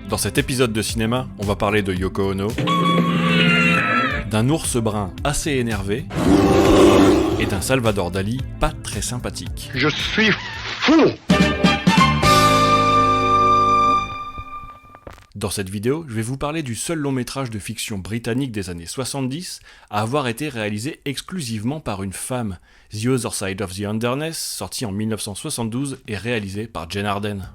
Dans cet épisode de cinéma, on va parler de Yoko Ono, d'un ours brun assez énervé et d'un Salvador Dali pas très sympathique. Je suis fou! Dans cette vidéo, je vais vous parler du seul long métrage de fiction britannique des années 70 à avoir été réalisé exclusivement par une femme, The Other Side of the Underness, sorti en 1972 et réalisé par Jane Arden.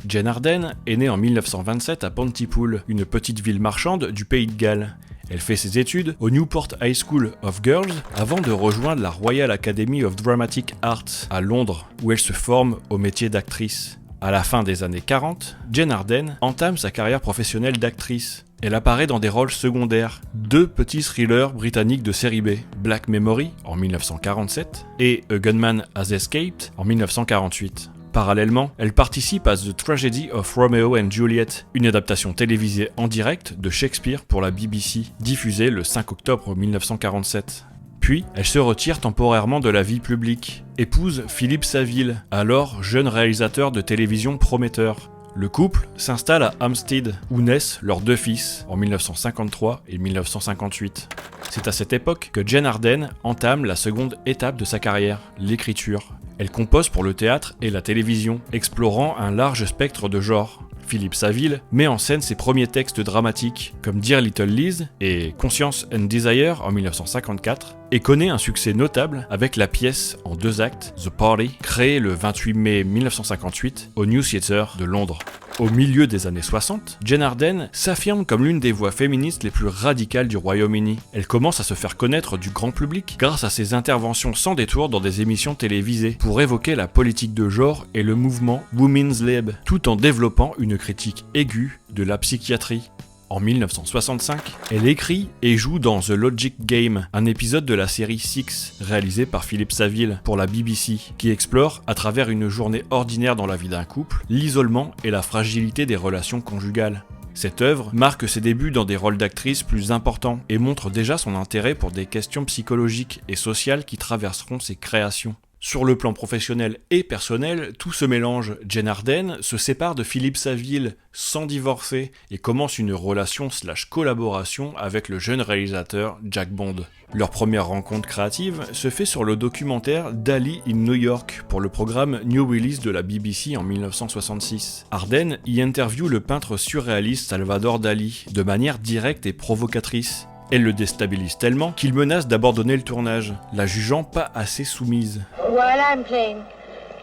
Jane Arden est née en 1927 à Pontypool, une petite ville marchande du pays de Galles. Elle fait ses études au Newport High School of Girls avant de rejoindre la Royal Academy of Dramatic Arts à Londres, où elle se forme au métier d'actrice. À la fin des années 40, Jane Arden entame sa carrière professionnelle d'actrice. Elle apparaît dans des rôles secondaires, deux petits thrillers britanniques de série B, Black Memory en 1947 et A Gunman Has Escaped en 1948. Parallèlement, elle participe à The Tragedy of Romeo and Juliet, une adaptation télévisée en direct de Shakespeare pour la BBC, diffusée le 5 octobre 1947. Puis, elle se retire temporairement de la vie publique, épouse Philippe Saville, alors jeune réalisateur de télévision prometteur. Le couple s'installe à Hampstead, où naissent leurs deux fils, en 1953 et 1958. C'est à cette époque que Jane Arden entame la seconde étape de sa carrière, l'écriture. Elle compose pour le théâtre et la télévision, explorant un large spectre de genres. Philippe Saville met en scène ses premiers textes dramatiques, comme Dear Little Liz et Conscience and Desire en 1954, et connaît un succès notable avec la pièce en 2 actes, The Party, créée le 28 mai 1958 au New Theatre de Londres. Au milieu des années 60, Jane Arden s'affirme comme l'une des voix féministes les plus radicales du Royaume-Uni. Elle commence à se faire connaître du grand public grâce à ses interventions sans détour dans des émissions télévisées pour évoquer la politique de genre et le mouvement Women's Lib, tout en développant une critique aiguë de la psychiatrie. En 1965, elle écrit et joue dans The Logic Game, un épisode de la série Six, réalisé par Philippe Saville pour la BBC, qui explore, à travers une journée ordinaire dans la vie d'un couple, l'isolement et la fragilité des relations conjugales. Cette œuvre marque ses débuts dans des rôles d'actrice plus importants et montre déjà son intérêt pour des questions psychologiques et sociales qui traverseront ses créations. Sur le plan professionnel et personnel, tout se mélange. Jane Arden se sépare de Philippe Saville sans divorcer et commence une relation / collaboration avec le jeune réalisateur Jack Bond. Leur première rencontre créative se fait sur le documentaire Dali in New York pour le programme New Release de la BBC en 1966. Arden y interviewe le peintre surréaliste Salvador Dali de manière directe et provocatrice. Elle le déstabilise tellement qu'il menace d'abandonner le tournage, la jugeant pas assez soumise. While I'm playing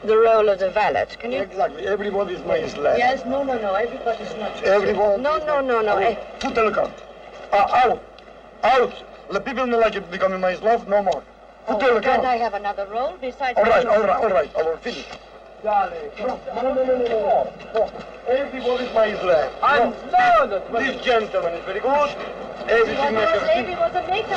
the role of the valet, can you... Exactly. Everybody's my slave. Yes, no, everybody's not... Everyone... No. Tout est le camp. Out. Out. The people don't like it becoming my slave, no more. Tout est le camp. Can I have another role besides... All right. I will finish. Darling. No. Everybody's my slave. No. This gentleman is very good. Everything makes He was a maker.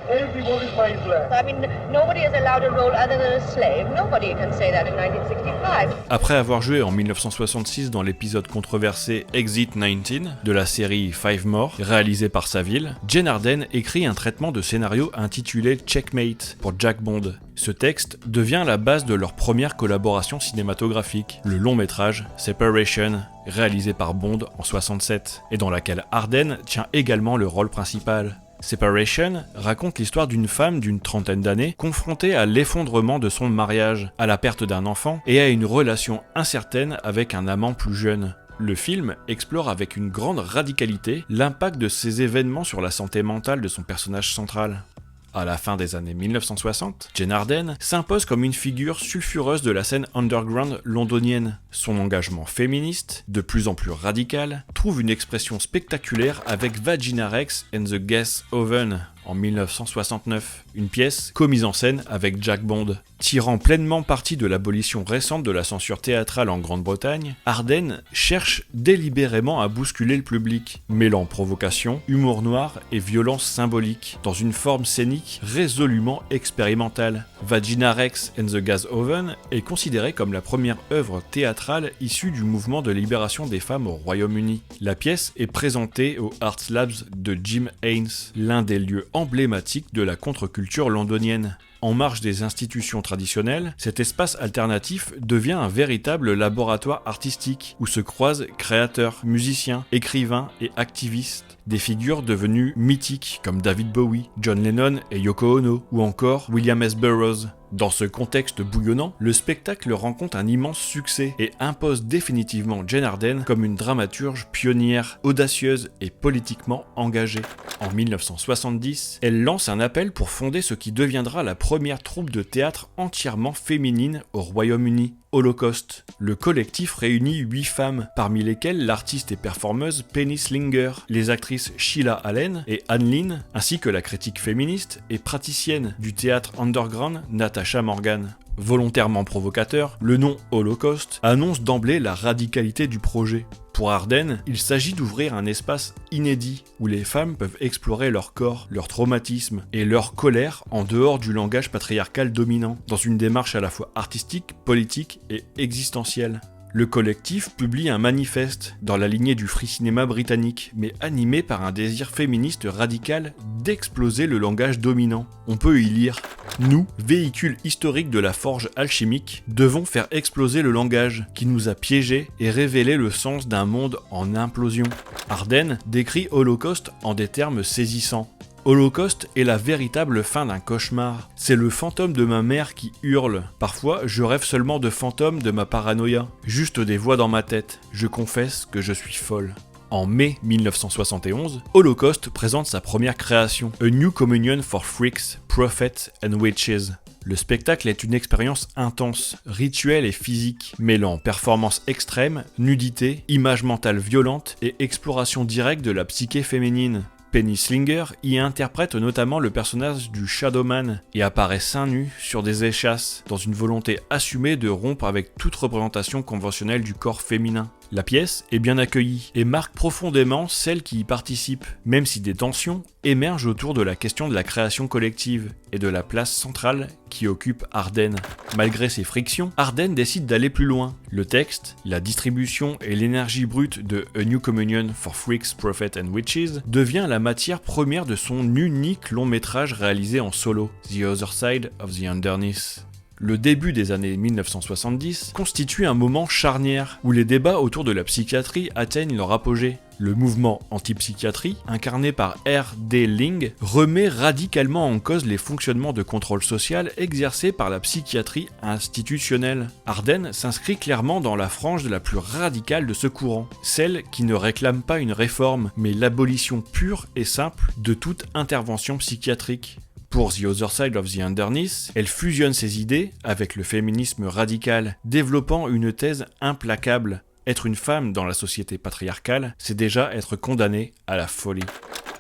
Everybody's my slave. I mean, nobody is allowed a role other than a slave. Nobody can say that in 1965. Après avoir joué en 1966 dans l'épisode controversé Exit 19 de la série Five More, réalisé par Saville, Jane Arden écrit un traitement de scénario intitulé Checkmate pour Jack Bond. Ce texte devient la base de leur première collaboration cinématographique, le long métrage Separation, réalisé par Bond en 67, et dans laquelle Arden tient également le rôle principal. Separation raconte l'histoire d'une femme d'une trentaine d'années confrontée à l'effondrement de son mariage, à la perte d'un enfant et à une relation incertaine avec un amant plus jeune. Le film explore avec une grande radicalité l'impact de ces événements sur la santé mentale de son personnage central. À la fin des années 1960, Jane Arden s'impose comme une figure sulfureuse de la scène underground londonienne. Son engagement féministe, de plus en plus radical, trouve une expression spectaculaire avec Vagina Rex and the Gas Oven en 1969, une pièce co-mise en scène avec Jack Bond. Tirant pleinement parti de l'abolition récente de la censure théâtrale en Grande-Bretagne, Arden cherche délibérément à bousculer le public, mêlant provocation, humour noir et violence symbolique, dans une forme scénique résolument expérimentale. Vagina Rex and the Gas Oven est considérée comme la première œuvre théâtrale issue du mouvement de libération des femmes au Royaume-Uni. La pièce est présentée au Arts Labs de Jim Haynes, l'un des lieux emblématiques de la contre-culture londonienne. En marge des institutions traditionnelles, cet espace alternatif devient un véritable laboratoire artistique où se croisent créateurs, musiciens, écrivains et activistes. Des figures devenues mythiques comme David Bowie, John Lennon et Yoko Ono, ou encore William S. Burroughs. Dans ce contexte bouillonnant, le spectacle rencontre un immense succès et impose définitivement Jane Arden comme une dramaturge pionnière, audacieuse et politiquement engagée. En 1970, elle lance un appel pour fonder ce qui deviendra la première troupe de théâtre entièrement féminine au Royaume-Uni, Holocaust. Le collectif réunit 8 femmes, parmi lesquelles l'artiste et performeuse Penny Slinger, les actrices Sheila Allen et Anne Lynn, ainsi que la critique féministe et praticienne du théâtre underground Natasha Morgan. Volontairement provocateur, le nom Holocaust annonce d'emblée la radicalité du projet. Pour Arden, il s'agit d'ouvrir un espace inédit où les femmes peuvent explorer leur corps, leur traumatisme et leur colère en dehors du langage patriarcal dominant, dans une démarche à la fois artistique, politique et existentielle. Le collectif publie un manifeste dans la lignée du free cinéma britannique, mais animé par un désir féministe radical d'exploser le langage dominant. On peut y lire « Nous, véhicules historiques de la forge alchimique, devons faire exploser le langage qui nous a piégés et révéler le sens d'un monde en implosion. » Arden décrit Holocaust en des termes saisissants. Holocaust est la véritable fin d'un cauchemar. C'est le fantôme de ma mère qui hurle. Parfois, je rêve seulement de fantômes de ma paranoïa. Juste des voix dans ma tête. Je confesse que je suis folle. En mai 1971, Holocaust présente sa première création, A New Communion for Freaks, Prophets and Witches. Le spectacle est une expérience intense, rituelle et physique, mêlant performance extrême, nudité, images mentales violentes et exploration directe de la psyché féminine. Penny Slinger y interprète notamment le personnage du Shadowman et apparaît seins nus sur des échasses, dans une volonté assumée de rompre avec toute représentation conventionnelle du corps féminin. La pièce est bien accueillie et marque profondément celles qui y participent, même si des tensions émergent autour de la question de la création collective et de la place centrale qui occupe Arden. Malgré ces frictions, Arden décide d'aller plus loin. Le texte, la distribution et l'énergie brute de A New Communion for Freaks, Prophets and Witches devient la matière première de son unique long métrage réalisé en solo, The Other Side of the Underneath. Le début des années 1970 constitue un moment charnière où les débats autour de la psychiatrie atteignent leur apogée. Le mouvement anti-psychiatrie, incarné par R.D. Ling, remet radicalement en cause les fonctionnements de contrôle social exercés par la psychiatrie institutionnelle. Arden s'inscrit clairement dans la frange la plus radicale de ce courant, celle qui ne réclame pas une réforme, mais l'abolition pure et simple de toute intervention psychiatrique. Pour The Other Side of the Underneath, elle fusionne ses idées avec le féminisme radical, développant une thèse implacable. Être une femme dans la société patriarcale, c'est déjà être condamné à la folie.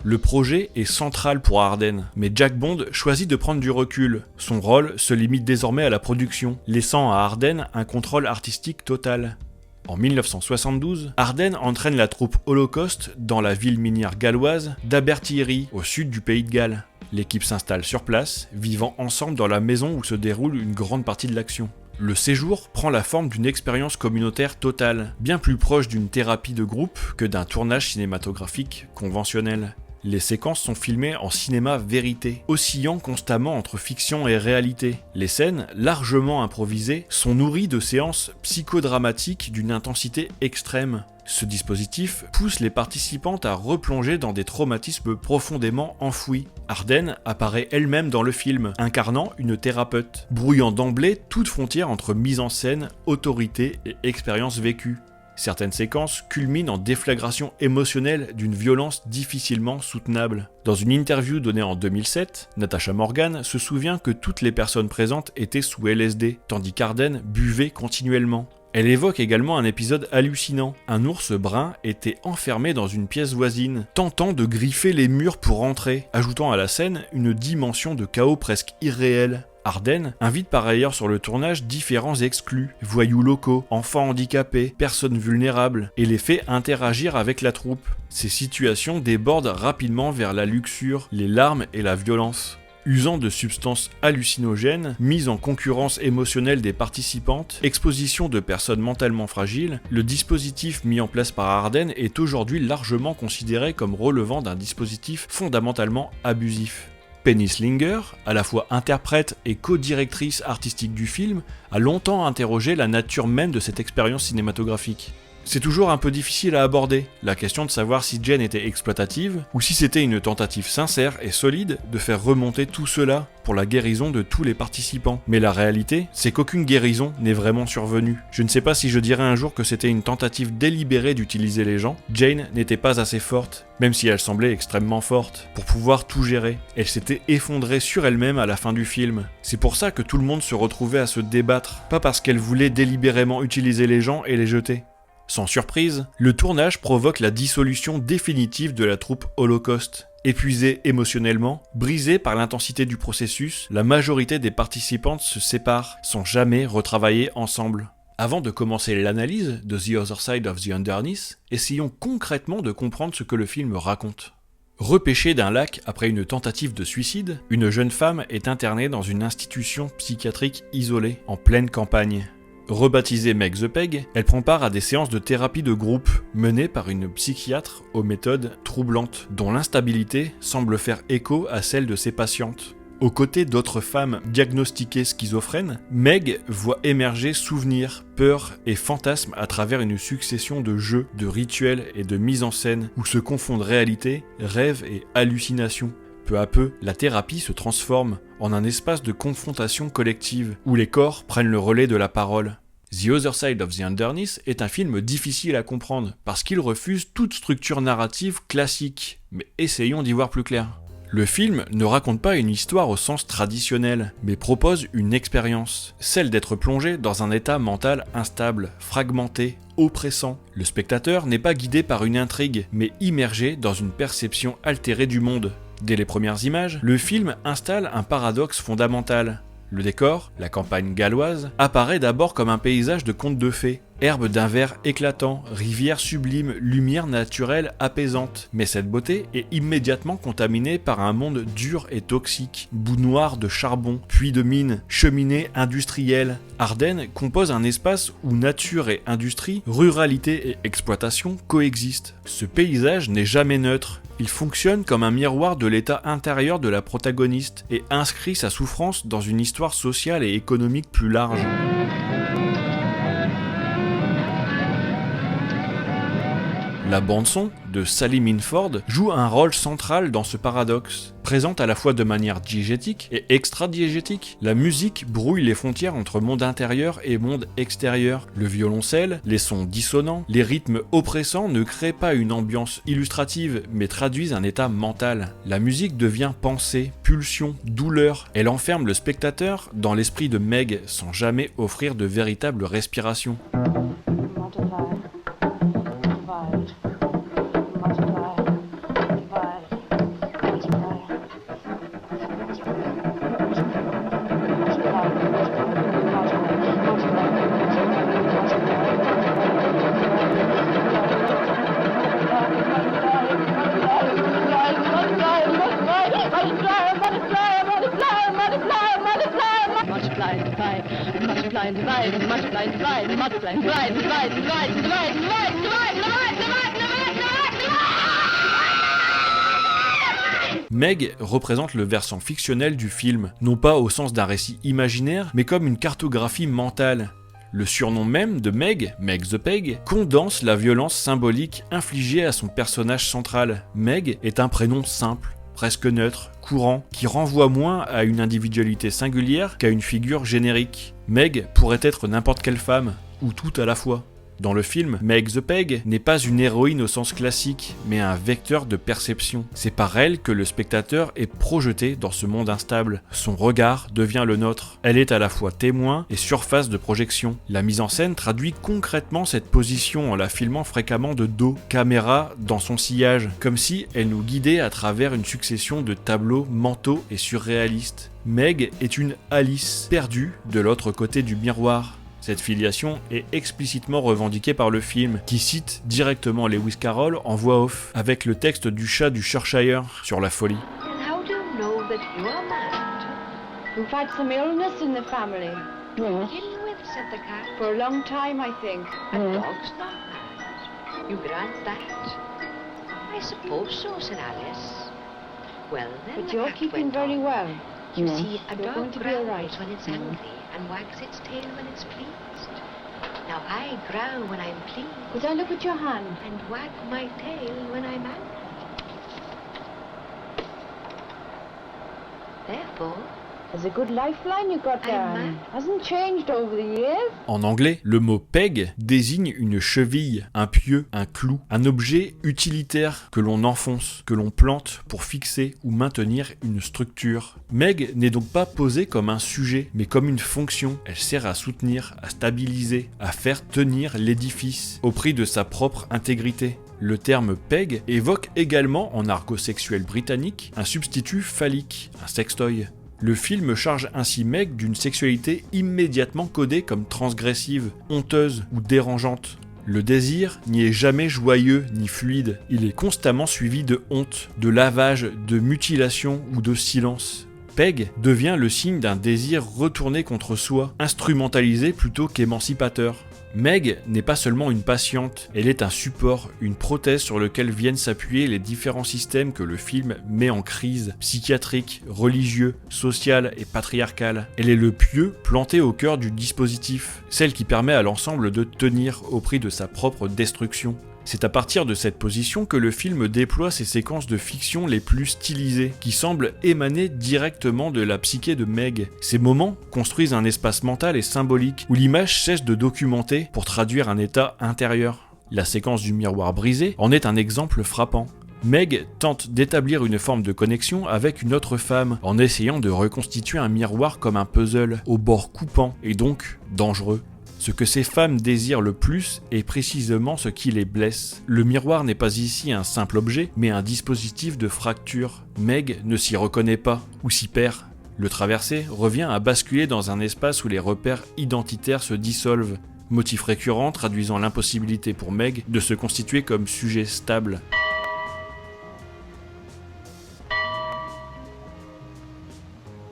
Le projet est central pour Arden, mais Jack Bond choisit de prendre du recul. Son rôle se limite désormais à la production, laissant à Arden un contrôle artistique total. En 1972, Arden entraîne la troupe Holocaust dans la ville minière galloise d'Abertillery, au sud du pays de Galles. L'équipe s'installe sur place, vivant ensemble dans la maison où se déroule une grande partie de l'action. Le séjour prend la forme d'une expérience communautaire totale, bien plus proche d'une thérapie de groupe que d'un tournage cinématographique conventionnel. Les séquences sont filmées en cinéma vérité, oscillant constamment entre fiction et réalité. Les scènes, largement improvisées, sont nourries de séances psychodramatiques d'une intensité extrême. Ce dispositif pousse les participantes à replonger dans des traumatismes profondément enfouis. Arden apparaît elle-même dans le film, incarnant une thérapeute, brouillant d'emblée toute frontière entre mise en scène, autorité et expérience vécue. Certaines séquences culminent en déflagration émotionnelle d'une violence difficilement soutenable. Dans une interview donnée en 2007, Natasha Morgan se souvient que toutes les personnes présentes étaient sous LSD, tandis qu'Arden buvait continuellement. Elle évoque également un épisode hallucinant. Un ours brun était enfermé dans une pièce voisine, tentant de griffer les murs pour entrer, ajoutant à la scène une dimension de chaos presque irréel. Arden invite par ailleurs sur le tournage différents exclus, voyous locaux, enfants handicapés, personnes vulnérables, et les fait interagir avec la troupe. Ces situations débordent rapidement vers la luxure, les larmes et la violence. Usant de substances hallucinogènes, mise en concurrence émotionnelle des participantes, exposition de personnes mentalement fragiles, le dispositif mis en place par Arden est aujourd'hui largement considéré comme relevant d'un dispositif fondamentalement abusif. Penny Slinger, à la fois interprète et co-directrice artistique du film, a longtemps interrogé la nature même de cette expérience cinématographique. C'est toujours un peu difficile à aborder, la question de savoir si Jane était exploitative, ou si c'était une tentative sincère et solide de faire remonter tout cela pour la guérison de tous les participants. Mais la réalité, c'est qu'aucune guérison n'est vraiment survenue. Je ne sais pas si je dirais un jour que c'était une tentative délibérée d'utiliser les gens. Jane n'était pas assez forte, même si elle semblait extrêmement forte, pour pouvoir tout gérer. Elle s'était effondrée sur elle-même à la fin du film. C'est pour ça que tout le monde se retrouvait à se débattre, pas parce qu'elle voulait délibérément utiliser les gens et les jeter. Sans surprise, le tournage provoque la dissolution définitive de la troupe Holocaust. Épuisée émotionnellement, brisée par l'intensité du processus, la majorité des participantes se séparent sans jamais retravailler ensemble. Avant de commencer l'analyse de The Other Side of the Underneath, essayons concrètement de comprendre ce que le film raconte. Repêchée d'un lac après une tentative de suicide, une jeune femme est internée dans une institution psychiatrique isolée, en pleine campagne. Rebaptisée Meg the Peg, elle prend part à des séances de thérapie de groupe menées par une psychiatre aux méthodes troublantes, dont l'instabilité semble faire écho à celle de ses patientes. Aux côtés d'autres femmes diagnostiquées schizophrènes, Meg voit émerger souvenirs, peurs et fantasmes à travers une succession de jeux, de rituels et de mises en scène où se confondent réalité, rêve et hallucination. Peu à peu, la thérapie se transforme en un espace de confrontation collective, où les corps prennent le relais de la parole. The Other Side of the Underneath est un film difficile à comprendre, parce qu'il refuse toute structure narrative classique, mais essayons d'y voir plus clair. Le film ne raconte pas une histoire au sens traditionnel, mais propose une expérience, celle d'être plongé dans un état mental instable, fragmenté, oppressant. Le spectateur n'est pas guidé par une intrigue, mais immergé dans une perception altérée du monde. Dès les premières images, le film installe un paradoxe fondamental. Le décor, la campagne galloise, apparaît d'abord comme un paysage de conte de fées. Herbes d'un vert éclatant, rivière sublime, lumière naturelle apaisante. Mais cette beauté est immédiatement contaminée par un monde dur et toxique. Boue noire de charbon, puits de mines, cheminées industrielles. Ardennes compose un espace où nature et industrie, ruralité et exploitation coexistent. Ce paysage n'est jamais neutre. Il fonctionne comme un miroir de l'état intérieur de la protagoniste et inscrit sa souffrance dans une histoire sociale et économique plus large. La bande-son de Sally Minford joue un rôle central dans ce paradoxe. Présente à la fois de manière diégétique et extra-diégétique, la musique brouille les frontières entre monde intérieur et monde extérieur. Le violoncelle, les sons dissonants, les rythmes oppressants ne créent pas une ambiance illustrative, mais traduisent un état mental. La musique devient pensée, pulsion, douleur. Elle enferme le spectateur dans l'esprit de Meg sans jamais offrir de véritable respiration. Meg représente le versant fictionnel du film, non pas au sens d'un récit imaginaire, mais comme une cartographie mentale. Le surnom même de Meg, Meg the Peg, condense la violence symbolique infligée à son personnage central. Meg est un prénom simple, presque neutre, courant, qui renvoie moins à une individualité singulière qu'à une figure générique. Meg pourrait être n'importe quelle femme, ou tout à la fois. Dans le film, Meg the Peg n'est pas une héroïne au sens classique, mais un vecteur de perception. C'est par elle que le spectateur est projeté dans ce monde instable. Son regard devient le nôtre. Elle est à la fois témoin et surface de projection. La mise en scène traduit concrètement cette position en la filmant fréquemment de dos, caméra dans son sillage, comme si elle nous guidait à travers une succession de tableaux mentaux et surréalistes. Meg est une Alice, perdue de l'autre côté du miroir. Cette filiation est explicitement revendiquée par le film, qui cite directement Lewis Carroll en voix off, avec le texte du chat du Cheshire sur la folie. How do you know that you are mad? You've had some illness in the family. Ill with, said the cat. For a long time, I think. A dog's not mad. You grant that? I suppose so, said Alice. Well, then But the you're cat keeping went very on. well. You see, a You're dog going to be all growls right. when it's angry and wags its tail when it's pleased. Now I growl when I'm pleased Could I look at your hand? and wag my tail when I'm angry. Therefore, There's a good lifeline you got there. I'm Anne. Hasn't changed over the years. En anglais, le mot peg désigne une cheville, un pieu, un clou, un objet utilitaire que l'on enfonce, que l'on plante pour fixer ou maintenir une structure. Meg n'est donc pas posée comme un sujet, mais comme une fonction. Elle sert à soutenir, à stabiliser, à faire tenir l'édifice, au prix de sa propre intégrité. Le terme peg évoque également, en argot sexuel britannique, un substitut phallique, un sextoy. Le film charge ainsi Meg d'une sexualité immédiatement codée comme transgressive, honteuse ou dérangeante. Le désir n'y est jamais joyeux ni fluide, il est constamment suivi de honte, de lavage, de mutilation ou de silence. Peg devient le signe d'un désir retourné contre soi, instrumentalisé plutôt qu'émancipateur. Meg n'est pas seulement une patiente, elle est un support, une prothèse sur lequel viennent s'appuyer les différents systèmes que le film met en crise, psychiatrique, religieux, social et patriarcal. Elle est le pieu planté au cœur du dispositif, celle qui permet à l'ensemble de tenir au prix de sa propre destruction. C'est à partir de cette position que le film déploie ses séquences de fiction les plus stylisées, qui semblent émaner directement de la psyché de Meg. Ces moments construisent un espace mental et symbolique, où l'image cesse de documenter pour traduire un état intérieur. La séquence du miroir brisé en est un exemple frappant. Meg tente d'établir une forme de connexion avec une autre femme, en essayant de reconstituer un miroir comme un puzzle, au bord coupant et donc dangereux. Ce que ces femmes désirent le plus est précisément ce qui les blesse. Le miroir n'est pas ici un simple objet, mais un dispositif de fracture. Meg ne s'y reconnaît pas, ou s'y perd. Le traverser revient à basculer dans un espace où les repères identitaires se dissolvent. Motif récurrent traduisant l'impossibilité pour Meg de se constituer comme sujet stable.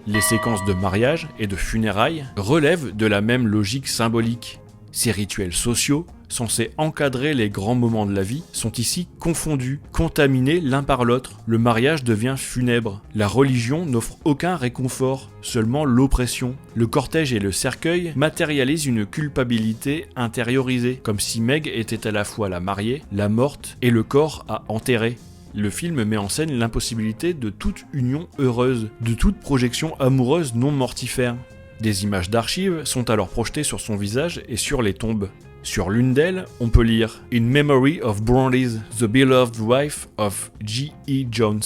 Les séquences de mariage et de funérailles relèvent de la même logique symbolique. Ces rituels sociaux, censés encadrer les grands moments de la vie, sont ici confondus, contaminés l'un par l'autre. Le mariage devient funèbre. La religion n'offre aucun réconfort, seulement l'oppression. Le cortège et le cercueil matérialisent une culpabilité intériorisée, comme si Meg était à la fois la mariée, la morte et le corps à enterrer. Le film met en scène l'impossibilité de toute union heureuse, de toute projection amoureuse non mortifère. Des images d'archives sont alors projetées sur son visage et sur les tombes. Sur l'une d'elles, on peut lire « In memory of Brownlees, the beloved wife of G.E. Jones ».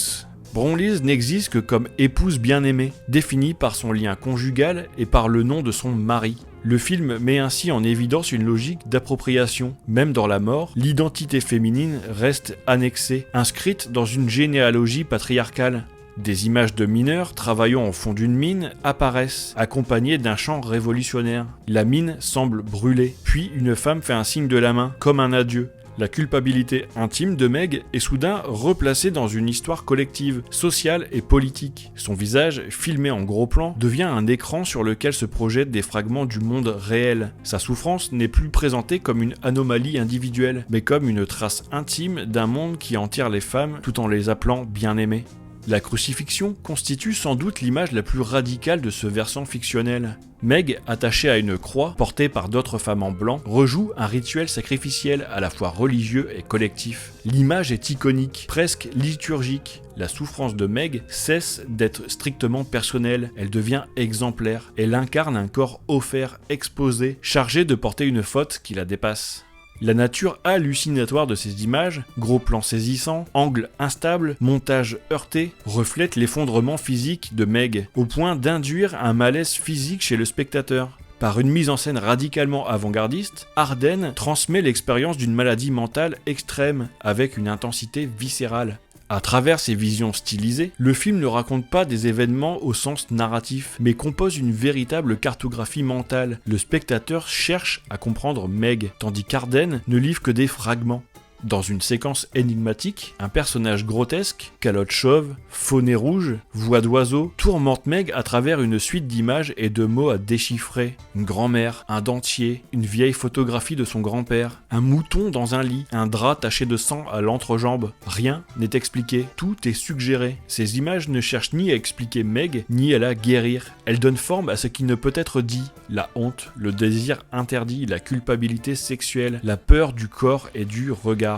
Brownlees n'existe que comme épouse bien-aimée, définie par son lien conjugal et par le nom de son mari. Le film met ainsi en évidence une logique d'appropriation. Même dans la mort, l'identité féminine reste annexée, inscrite dans une généalogie patriarcale. Des images de mineurs travaillant au fond d'une mine apparaissent, accompagnées d'un chant révolutionnaire. La mine semble brûler, puis une femme fait un signe de la main, comme un adieu. La culpabilité intime de Meg est soudain replacée dans une histoire collective, sociale et politique. Son visage, filmé en gros plan, devient un écran sur lequel se projettent des fragments du monde réel. Sa souffrance n'est plus présentée comme une anomalie individuelle, mais comme une trace intime d'un monde qui enterre les femmes tout en les appelant bien-aimées. La crucifixion constitue sans doute l'image la plus radicale de ce versant fictionnel. Meg, attachée à une croix portée par d'autres femmes en blanc, rejoue un rituel sacrificiel à la fois religieux et collectif. L'image est iconique, presque liturgique. La souffrance de Meg cesse d'être strictement personnelle, elle devient exemplaire. Elle incarne un corps offert, exposé, chargé de porter une faute qui la dépasse. La nature hallucinatoire de ces images, gros plans saisissants, angles instables, montage heurté, reflète l'effondrement physique de Meg, au point d'induire un malaise physique chez le spectateur. Par une mise en scène radicalement avant-gardiste, Arden transmet l'expérience d'une maladie mentale extrême, avec une intensité viscérale. À travers ses visions stylisées, le film ne raconte pas des événements au sens narratif, mais compose une véritable cartographie mentale. Le spectateur cherche à comprendre Meg, tandis qu'Arden ne livre que des fragments. Dans une séquence énigmatique, un personnage grotesque, calotte chauve, faux nez rouge, voix d'oiseau, tourmente Meg à travers une suite d'images et de mots à déchiffrer. Une grand-mère, un dentier, une vieille photographie de son grand-père, un mouton dans un lit, un drap taché de sang à l'entrejambe. Rien n'est expliqué, tout est suggéré. Ces images ne cherchent ni à expliquer Meg, ni à la guérir. Elles donnent forme à ce qui ne peut être dit. La honte, le désir interdit, la culpabilité sexuelle, la peur du corps et du regard.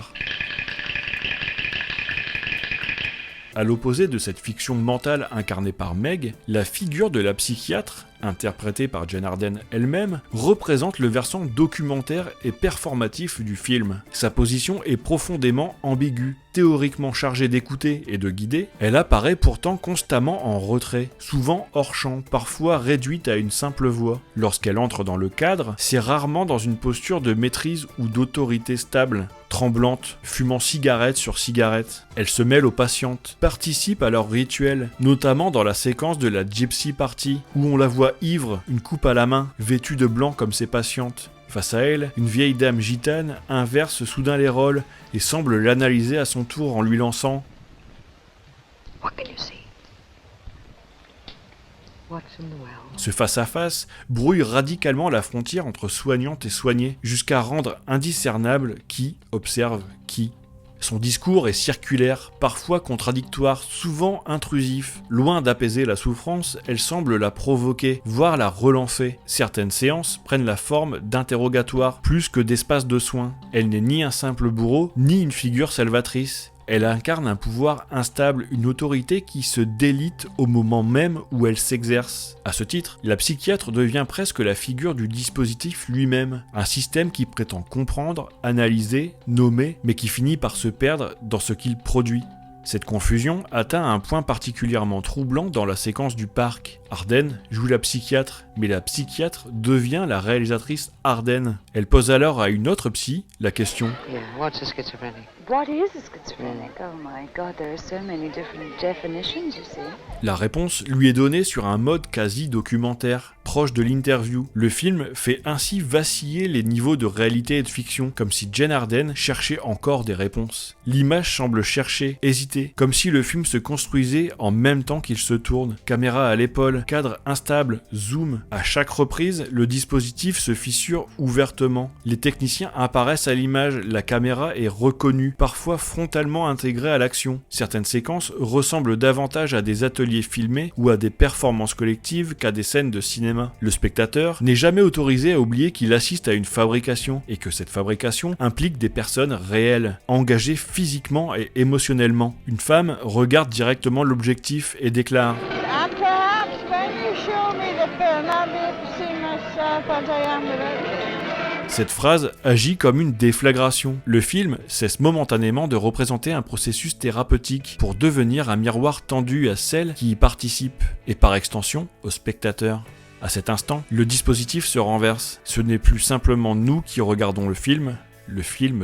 À l'opposé de cette fiction mentale incarnée par Meg, la figure de la psychiatre, interprétée par Jane Arden elle-même, représente le versant documentaire et performatif du film. Sa position est profondément ambiguë. Théoriquement chargée d'écouter et de guider, elle apparaît pourtant constamment en retrait, souvent hors champ, parfois réduite à une simple voix. Lorsqu'elle entre dans le cadre, c'est rarement dans une posture de maîtrise ou d'autorité stable. Tremblante, fumant cigarette sur cigarette, elle se mêle aux patientes, participe à leur rituel, notamment dans la séquence de la Gypsy Party, où on la voit ivre, une coupe à la main, vêtue de blanc comme ses patientes. Face à elle, une vieille dame gitane inverse soudain les rôles et semble l'analyser à son tour en lui lançant What can you see? What's in the well? Ce face-à-face brouille radicalement la frontière entre soignante et soignée, jusqu'à rendre indiscernable qui observe qui. Son discours est circulaire, parfois contradictoire, souvent intrusif. Loin d'apaiser la souffrance, elle semble la provoquer, voire la relancer. Certaines séances prennent la forme d'interrogatoires, plus que d'espaces de soins. Elle n'est ni un simple bourreau, ni une figure salvatrice. Elle incarne un pouvoir instable, une autorité qui se délite au moment même où elle s'exerce. À ce titre, la psychiatre devient presque la figure du dispositif lui-même, un système qui prétend comprendre, analyser, nommer, mais qui finit par se perdre dans ce qu'il produit. Cette confusion atteint un point particulièrement troublant dans la séquence du parc. Arden joue la psychiatre, mais la psychiatre devient la réalisatrice Arden. Elle pose alors à une autre psy la question Yeah, what's a schizophrenic? What is a schizophrenic? Oh my God, there are so many different definitions, you see. La réponse lui est donnée sur un mode quasi documentaire, proche de l'interview. Le film fait ainsi vaciller les niveaux de réalité et de fiction, comme si Jane Arden cherchait encore des réponses. L'image semble chercher, hésiter, comme si le film se construisait en même temps qu'il se tourne. Caméra à l'épaule, cadre instable, zoom. À chaque reprise, le dispositif se fissure ouvertement. Les techniciens apparaissent à l'image, la caméra est reconnue, parfois frontalement intégrée à l'action. Certaines séquences ressemblent davantage à des ateliers filmés ou à des performances collectives qu'à des scènes de cinéma. Le spectateur n'est jamais autorisé à oublier qu'il assiste à une fabrication et que cette fabrication implique des personnes réelles, engagées physiquement et émotionnellement. Une femme regarde directement l'objectif et déclare And perhaps when you show me the film, I'll be able to see myself as I am without it. Cette phrase agit comme une déflagration. Le film cesse momentanément de représenter un processus thérapeutique pour devenir un miroir tendu à celles qui y participent et par extension au spectateur. À cet instant, le dispositif se renverse. Ce n'est plus simplement nous qui regardons le film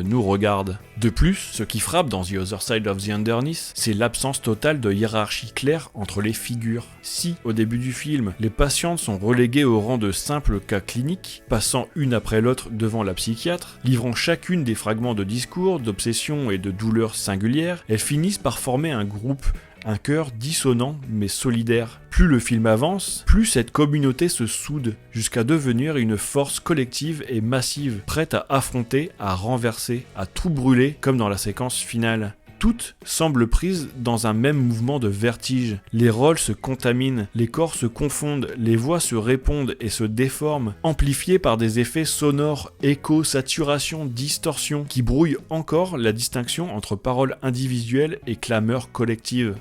nous regarde. De plus, ce qui frappe dans The Other Side of the Underneath, c'est l'absence totale de hiérarchie claire entre les figures. Si, au début du film, les patientes sont reléguées au rang de simples cas cliniques, passant une après l'autre devant la psychiatre, livrant chacune des fragments de discours, d'obsessions et de douleurs singulières, elles finissent par former un groupe, un chœur dissonant mais solidaire. Plus le film avance, plus cette communauté se soude, jusqu'à devenir une force collective et massive, prête à affronter, à renverser, à tout brûler, comme dans la séquence finale. Toutes semblent prises dans un même mouvement de vertige. Les rôles se contaminent, les corps se confondent, les voix se répondent et se déforment, amplifiées par des effets sonores, échos, saturation, distorsion, qui brouillent encore la distinction entre paroles individuelles et clameurs collectives.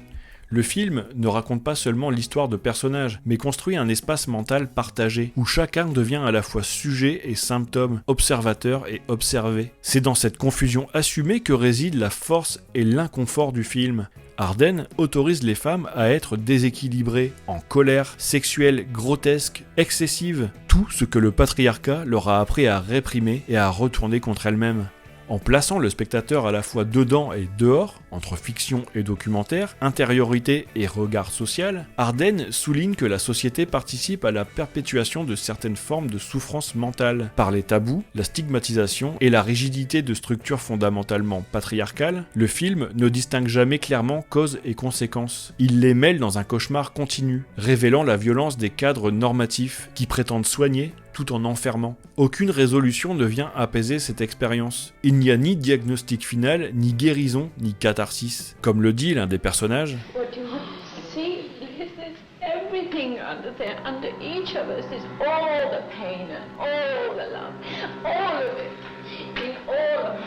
Le film ne raconte pas seulement l'histoire de personnages, mais construit un espace mental partagé, où chacun devient à la fois sujet et symptôme, observateur et observé. C'est dans cette confusion assumée que réside la force et l'inconfort du film. Arden autorise les femmes à être déséquilibrées, en colère, sexuelles, grotesques, excessives, tout ce que le patriarcat leur a appris à réprimer et à retourner contre elles-mêmes. En plaçant le spectateur à la fois dedans et dehors, entre fiction et documentaire, intériorité et regard social, Arden souligne que la société participe à la perpétuation de certaines formes de souffrance mentale. Par les tabous, la stigmatisation et la rigidité de structures fondamentalement patriarcales, le film ne distingue jamais clairement cause et conséquences. Il les mêle dans un cauchemar continu, révélant la violence des cadres normatifs qui prétendent soigner tout en enfermant. Aucune résolution ne vient apaiser cette expérience. Il n'y a ni diagnostic final, ni guérison, ni catharsis. Comme le dit l'un des personnages, What you see is everything under each of us is all the pain and all the love, all of it, in all of us.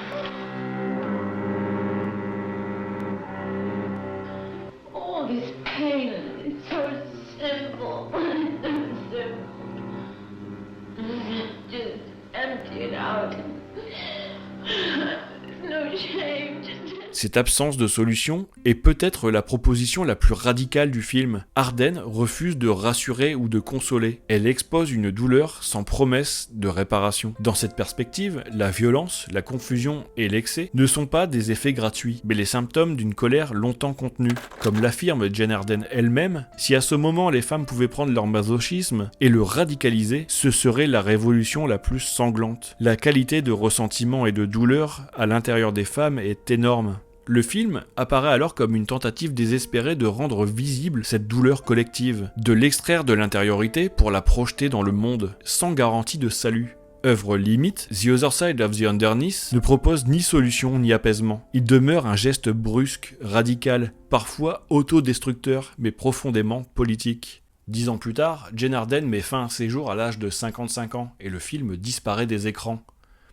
All this pain, it's so simple. Just empty it out. No shame, just... Cette absence de solution est peut-être la proposition la plus radicale du film. Arden refuse de rassurer ou de consoler. Elle expose une douleur sans promesse de réparation. Dans cette perspective, la violence, la confusion et l'excès ne sont pas des effets gratuits, mais les symptômes d'une colère longtemps contenue. Comme l'affirme Jane Arden elle-même, si à ce moment les femmes pouvaient prendre leur masochisme et le radicaliser, ce serait la révolution la plus sanglante. La qualité de ressentiment et de douleur à l'intérieur des femmes est énorme. Le film apparaît alors comme une tentative désespérée de rendre visible cette douleur collective, de l'extraire de l'intériorité pour la projeter dans le monde, sans garantie de salut. Œuvre limite, The Other Side of the Underneath ne propose ni solution ni apaisement. Il demeure un geste brusque, radical, parfois autodestructeur, mais profondément politique. 10 ans plus tard, Jane Arden met fin à ses jours à l'âge de 55 ans et le film disparaît des écrans.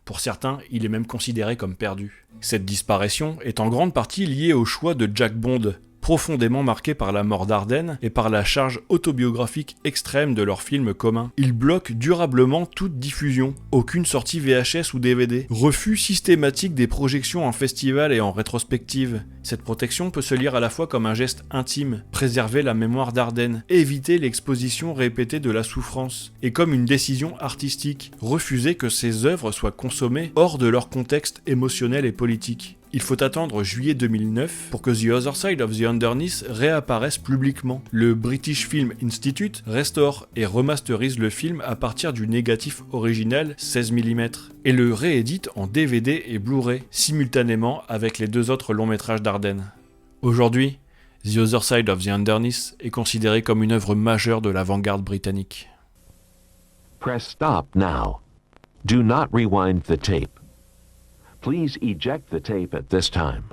Pour certains, il est même considéré comme perdu. Cette disparition est en grande partie liée au choix de Jack Bond, profondément marqué par la mort d'Arden et par la charge autobiographique extrême de leur film commun. Il bloque durablement toute diffusion, aucune sortie VHS ou DVD, refus systématique des projections en festival et en rétrospective. Cette protection peut se lire à la fois comme un geste intime, préserver la mémoire d'Arden, éviter l'exposition répétée de la souffrance, et comme une décision artistique, refuser que ces œuvres soient consommées hors de leur contexte émotionnel et politique. Il faut attendre juillet 2009 pour que The Other Side of the Underneath réapparaisse publiquement. Le British Film Institute restaure et remasterise le film à partir du négatif original 16 mm et le réédite en DVD et Blu-ray simultanément avec les deux autres longs métrages d'Arden. Aujourd'hui, The Other Side of the Underneath est considéré comme une œuvre majeure de l'avant-garde britannique. Press stop now. Do not rewind the tape. Please eject the tape at this time.